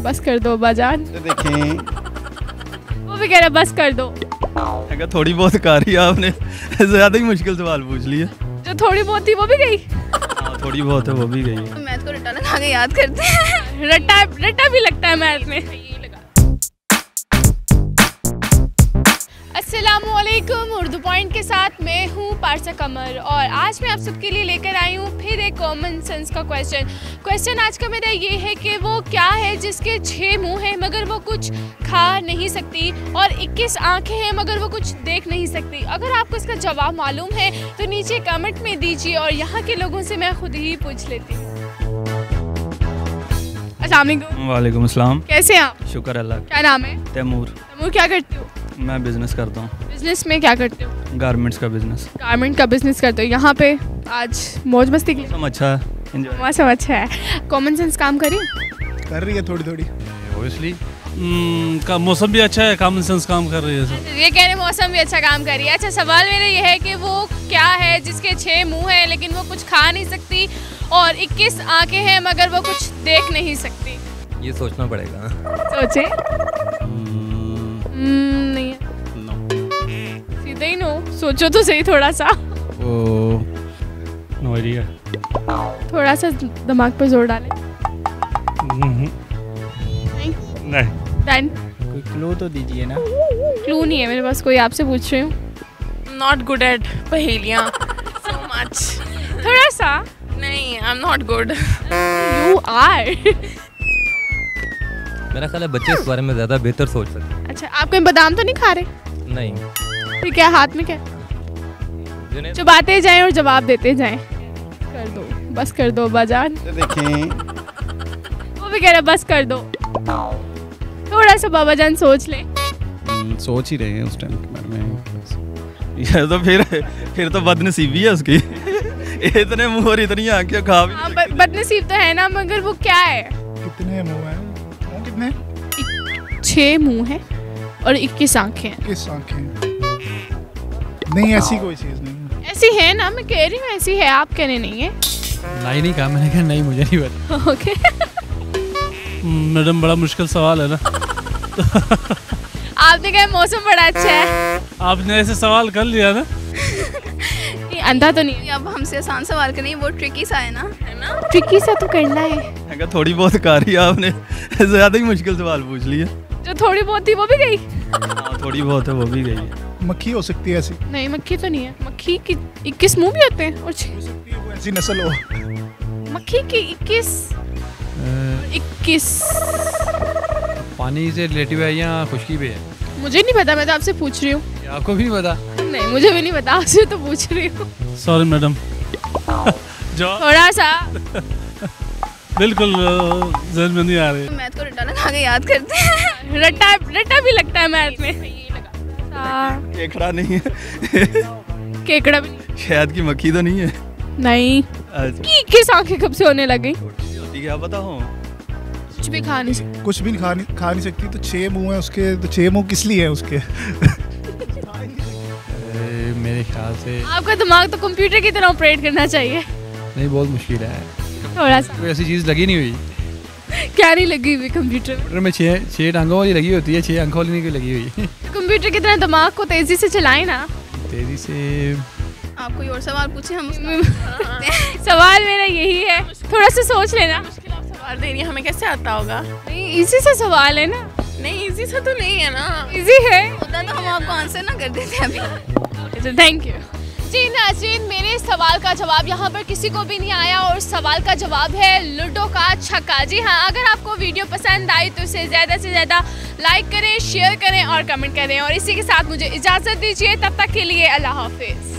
बस कर दो बाजान। देखें वो भी कह रहा बस कर दो। अगर थोड़ी बहुत कारी आपने ज्यादा ही मुश्किल सवाल पूछ लिया। जो थोड़ी बहुत थी वो भी गई। हाँ, थोड़ी बहुत है वो भी गई है। मैथ को रट्टा लगा के याद करते हैं। रट्टा भी लगता है मैथ में। अस्सलामुअलैकुम, उर्दू पॉइंट के साथ मैं हूँ पारसा कमर और आज मैं आप सबके लिए लेकर आई हूँ फिर एक कॉमन सेंस का क्वेश्चन आज का मेरा ये है कि वो क्या है जिसके 6 मुंह हैं मगर वो कुछ खा नहीं सकती और 21 आंखें हैं मगर वो कुछ देख नहीं सकती। अगर आपको इसका जवाब मालूम है तो नीचे कमेंट में दीजिए और यहाँ के लोगों से मैं खुद ही पूछ लेती हूँ। अस्सलाम वालेकुम। वालेकुम अस्सलाम। कैसे हैं आप? शुक्र अल्लाह। क्या नाम है? तैमूर। क्या करते हो? मैं बिजनेस करता हूँ। बिजनेस में क्या करते हो? गारमेंट्स का बिजनेस। गारमेंट का बिजनेस करते हो। यहाँ पे आज मौज मस्ती के लिए मौसम अच्छा है, एंजॉय। मौसम अच्छा है। कॉमन सेंस काम कर रही है थोड़ी थोड़ी ओबियसली। का मौसम भी अच्छा है, कॉमन सेंस काम कर रही है। ये कह रहे मौसम भी अच्छा काम कर रही है। अच्छा, सवाल मेरा ये है कि वो क्या है जिसके 6 मुंह हैं लेकिन वो कुछ खा नहीं सकती और 21 आंखें हैं मगर वो कुछ देख नहीं सकती। ये सोचना पड़ेगा। सोचे। नहीं है। सीधे ही नो। सोचो तो सही थोड़ा सा। No idea. थोड़ा सा दिमाग पर जोर डालें। नहीं। डन। कोई क्लू तो दीजिए ना। क्लू नहीं है मेरे पास कोई, आपसे पूछ रही हूँ। नॉट गुड एट पहेलियाँ सो मच। थोड़ा सा। नहीं, I am not good. You are. मेरा ख्याल है बच्चे इस बारे में ज्यादा बेहतर सोच सकते हैं। अच्छा, आप कोई बादाम तो नहीं खा रहे? नहीं। ठीक है, हाथ में क्या? चबाते जाएं और जवाब देते जाएं। कर दो, बस कर दो बाजान। देखें वो भी कह रहा बस कर दो। थोड़ा सा बाबा जान सोच ले। सोच ही रहे हैं उस टाइम के बारे में। ये तो फिर तो बदनसीबी है उसकी। इतने मुंह और इतनी आंखें खा भी। हाँ, बदनसीब तो है ना, मगर वो क्या है? कितने मुंह हैं? कितने? 6 मुंह हैं और 21 आंखें हैं। 21 आंखें। नहीं, ऐसी कोई चीज नहीं। ऐसी है ना, मैं कह रही हूँ ऐसी है, आप कहने नहीं है। नहीं कहा मैंने, कहा नहीं मुझे नहीं पता। ओके। मैडम बड़ा मुश्किल सवाल है ना। आपने कहा मौसम बड़ा अच्छा है। आपने ऐसे सवाल कर लिया ना। नहीं, अंधा तो नहीं। अब हमसे आसान सवाल करें, वो ट्रिकी सा है ना। ट्रिकी सा तो करना है। अगर थोड़ी बहुत कारी आपने ज्यादा ही मुश्किल सवाल पूछ लिया। जो थोड़ी बहुत थी वो भी गई। हाँ, थोड़ी बहुत है वो भी गई है। मक्खी हो सकती है ऐसी। नहीं, मक्खी तो नहीं है। मक्खी की 21 मुंह भी होते हैं और हो सकती है वो ऐसी नस्ल हो। मक्खी की 21 पानी से रिलेटिव है या खुशकी पे है? मुझे नहीं पता, मैं तो आपसे पूछ रही हूँ। आपको भी नहीं पता? नहीं, मुझे भी नहीं पता, आपसे तो पूछ रही हूँ। Sorry madam. जो थोड़ा सा। बिल्कुल जहन में नहीं आ रही। मैथ को रट्टा लगा के याद करते हैं। रट्टा भी लगता है मैथ में। केकड़ा नहीं है। केकड़ा भी नहीं। शहद की मक्खी तो नहीं है। नहीं। अच्छा, किस आंखें कब से होने लगी? क्या पता हो। कुछ भी खा नहीं सकती। कुछ भी खा नहीं सकती। तो 6 मुंह है उसके, तो 6 मुंह किस लिए है उसके? मेरे ख्याल से आपका दिमाग तो कंप्यूटर की तरह ऑपरेट करना चाहिए। नहीं, बहुत मुश्किल है। थोड़ा सा। कोई ऐसी चीज़ लगी नहीं हुई। क्या नहीं लगी हुई कंप्यूटर में? कंप्यूटर में 6 टांगों वाली लगी होती है, 6 आंखों वाली नहीं कोई लगी हुई। कंप्यूटर की तरह दिमाग को तेजी से चलाएं ना। तेजी से। आप कोई और सवाल पूछे, हम सवाल मेरा यही है, थोड़ा सा सोच लेना। सवाल दे रही है, हमें कैसे आता होगा? नहीं, इजी सा सवाल है ना। नहीं, इजी सा तो नहीं है ना। इजी है। होता तो हम आपको आंसर ना कर देते अभी। थैंक यू जी। नाज़रीन, मेरे सवाल का जवाब यहाँ पर किसी को भी नहीं आया और सवाल का जवाब है लूडो का छक्का। जी हाँ, अगर आपको वीडियो पसंद आई तो इसे ज़्यादा से ज़्यादा लाइक करें, शेयर करें और कमेंट करें और इसी के साथ मुझे इजाज़त दीजिए। तब तक के लिए अल्लाह हाफिज़।